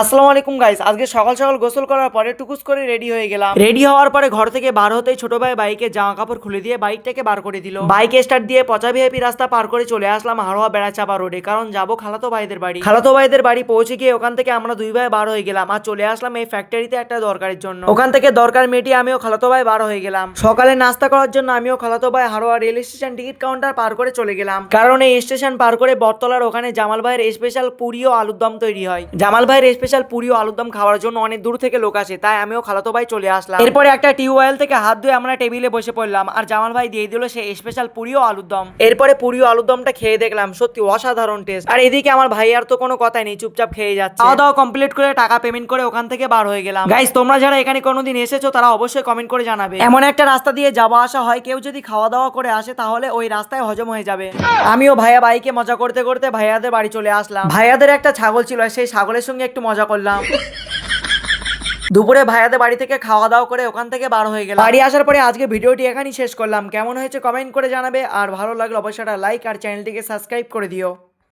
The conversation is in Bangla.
আসসালামু আলাইকুম গাইস, আজকে সকাল সকাল গোসল করার পরে টুকুস করে রেডি হয়ে গেলাম। রেডি হওয়ার পরে ঘর থেকে বার হতেই ছোট ভাই বাইকে জামা কাপড় খুলে দিয়ে বাইকটাকে বার করে দিল। বাইক স্টার্ট দিয়ে পচা ভিআইপি রাস্তা পার করে চলে আসলাম হাড়োয়া বেড়াচাপা রোডে, কারণ যাবো খালাতো ভাইদের বাড়ি। খালাতো ভাইদের বাড়ি পৌঁছে গিয়ে ওখান থেকে আমরা দুই ভাই বার হয়ে গেলাম আর চলে আসলাম এই ফ্যাক্টরিতে একটা দরকারের জন্য। ওখান থেকে দরকার মেটিয়ে আমিও খালাতো ভাই বার হয়ে গেলাম। সকালে নাস্তা করার জন্য আমিও খালাতো ভাই Haroa rail station ticket counter পার করে চলে গেলাম, কারণ এই স্টেশন পার করে বটতলার ওখানে জামাল ভাইয়ের স্পেশাল পুরি ও আলুর দম তৈরি হয়। জামাল ভাইয়ের স্পেশাল পুরি ও আলুর দম খাওয়ার জন্য অনেক দূর থেকে লোক আসে, তাই আমিও খালাতো ভাই চলে আসলাম। এরপরে একটা টিউবওয়েল থেকে হাত ধুয়ে আমরা টেবিলে বসে পড়লাম আর জামাল ভাই দিয়ে দিল সেই স্পেশাল পুরি ও আলুর দম। এরপরে পুরি ও আলুর দমটা খেয়ে দেখলাম সত্যি অসাধারণ টেস্ট। আর এদিকে আমার ভাই আর তো কোনো কথাই নেই, চুপচাপ খেয়ে যাচ্ছে। খাওয়া দাওয়া কমপ্লিট করে টাকা পেমেন্ট করে ওখান থেকে বার হয়ে গেলাম। গাইস, তোমরা যারা এখানে কোনোদিন এসেছো তারা অবশ্যই কমেন্ট করে জানাবে। এমন একটা রাস্তা দিয়ে যাওয়া আসা হয়, কেউ যদি খাওয়া দাওয়া করে আসে তাহলে ওই রাস্তায় হজম হয়ে যাবে। আমিও ভাইয়া বাইকে মজা করতে করতে ভাইয়াদের বাড়ি চলে আসলাম। ভাইয়াদের একটা ছাগল ছিল, সেই ছাগলের সঙ্গে একটু মজা করলাম। দুপুরে ভাইয়াদের বাড়ি থেকে খাওয়া দাওয়া করে ওখান থেকে বার হয়ে গেলাম। বাড়ি আসার পরে আজকে ভিডিওটি এখানেই শেষ করলাম। কেমন হয়েছে কমেন্ট করে জানাবে, আর ভালো লাগলে অবশ্যই একটা লাইক আর চ্যানেলটিকে সাবস্ক্রাইব করে দিও।